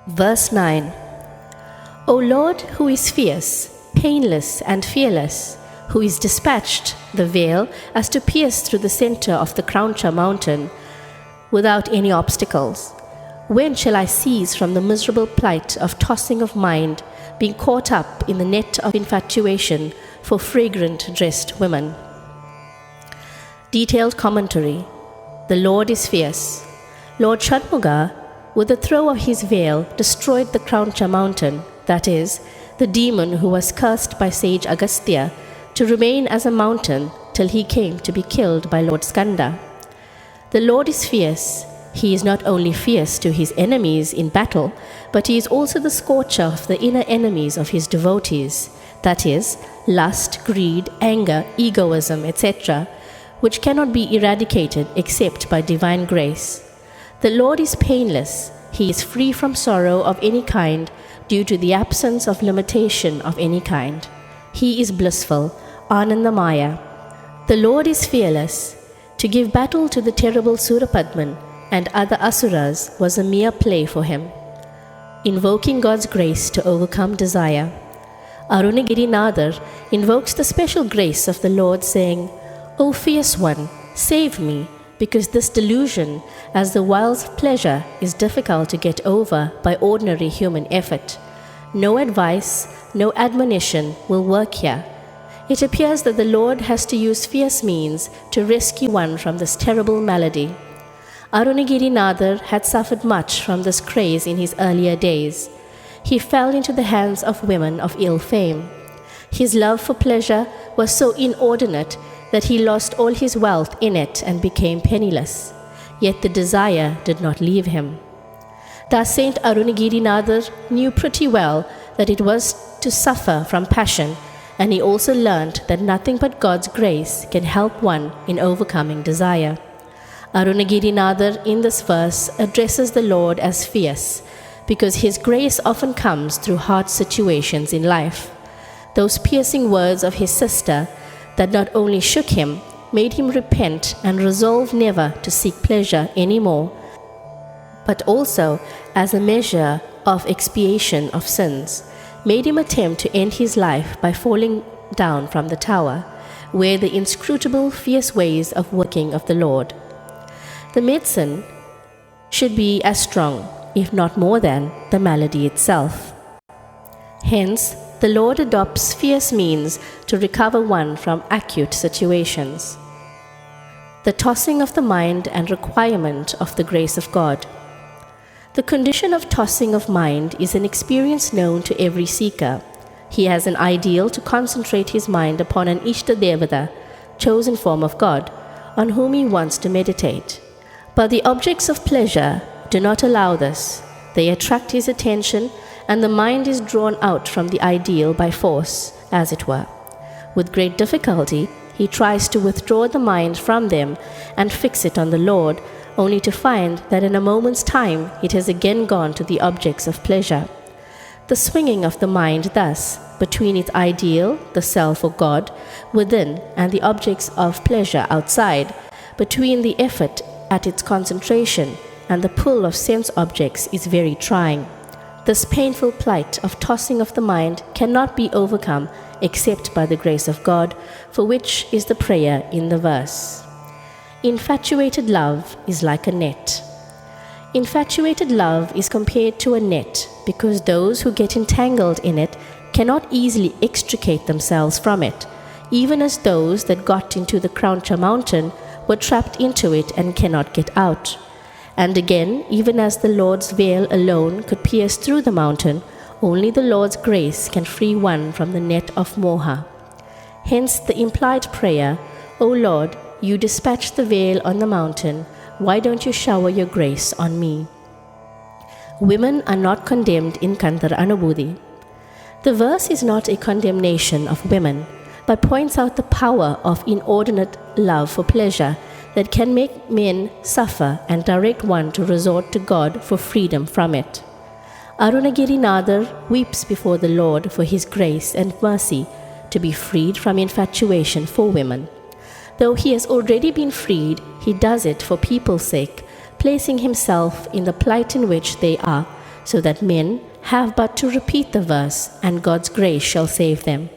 Verse 9. O Lord, who is fierce, painless and fearless, who is dispatched the veil as to pierce through the center of the Krauncha mountain without any obstacles, when shall I cease from the miserable plight of tossing of mind, being caught up in the net of infatuation for fragrant dressed women? Detailed commentary. The Lord is fierce. Lord Shanmuga, with the throw of his veil, destroyed the Krauncha mountain, that is, the demon who was cursed by sage Agastya to remain as a mountain till he came to be killed by Lord Skanda. The Lord is fierce. He is not only fierce to his enemies in battle, but he is also the scorcher of the inner enemies of his devotees, that is, lust, greed, anger, egoism, etc., which cannot be eradicated except by divine grace. The Lord is painless. He is free from sorrow of any kind due to the absence of limitation of any kind. He is blissful, Anandamaya. The Lord is fearless. To give battle to the terrible Surapadman and other asuras was a mere play for him. Invoking God's grace to overcome desire. Arunagirinathar invokes the special grace of the Lord, saying, O fierce one, save me, because this delusion, as the wiles of pleasure, is difficult to get over by ordinary human effort. No advice, no admonition will work here. It appears that the Lord has to use fierce means to rescue one from this terrible malady. Arunagirinathar had suffered much from this craze in his earlier days. He fell into the hands of women of ill fame. His love for pleasure was so inordinate that he lost all his wealth in it and became penniless. Yet the desire did not leave him. Thus Saint Arunagirinathar knew pretty well that it was to suffer from passion, and he also learnt that nothing but God's grace can help one in overcoming desire. Arunagirinathar in this verse addresses the Lord as fierce, because his grace often comes through hard situations in life. Those piercing words of his sister that not only shook him, made him repent and resolve never to seek pleasure any more, but also, as a measure of expiation of sins, made him attempt to end his life by falling down from the tower, where the inscrutable fierce ways of working of the Lord. The medicine should be as strong, if not more than, the malady itself. Hence, the Lord adopts fierce means to recover one from acute situations. The tossing of the mind and requirement of the grace of God. The condition of tossing of mind is an experience known to every seeker. He has an ideal to concentrate his mind upon an Ishta Devata, chosen form of God, on whom he wants to meditate. But the objects of pleasure do not allow this. They attract his attention, and the mind is drawn out from the ideal by force, as it were. With great difficulty, he tries to withdraw the mind from them and fix it on the Lord, only to find that in a moment's time it has again gone to the objects of pleasure. The swinging of the mind thus, between its ideal, the self or God, within, and the objects of pleasure outside, between the effort at its concentration and the pull of sense objects, is very trying. This painful plight of tossing of the mind cannot be overcome except by the grace of God, for which is the prayer in the verse. Infatuated love is like a net. Infatuated love is compared to a net because those who get entangled in it cannot easily extricate themselves from it, even as those that got into the Krauncha mountain were trapped into it and cannot get out. And again, even as the Lord's veil alone could pierce through the mountain, only the Lord's grace can free one from the net of moha. Hence the implied prayer, O Lord, you dispatch the veil on the mountain, why don't you shower your grace on me? Women are not condemned in Kandhar Anubhuti. The verse is not a condemnation of women, but points out the power of inordinate love for pleasure that can make men suffer and direct one to resort to God for freedom from it. Arunagirinathar weeps before the Lord for his grace and mercy to be freed from infatuation for women. Though he has already been freed, he does it for people's sake, placing himself in the plight in which they are, so that men have but to repeat the verse, and God's grace shall save them.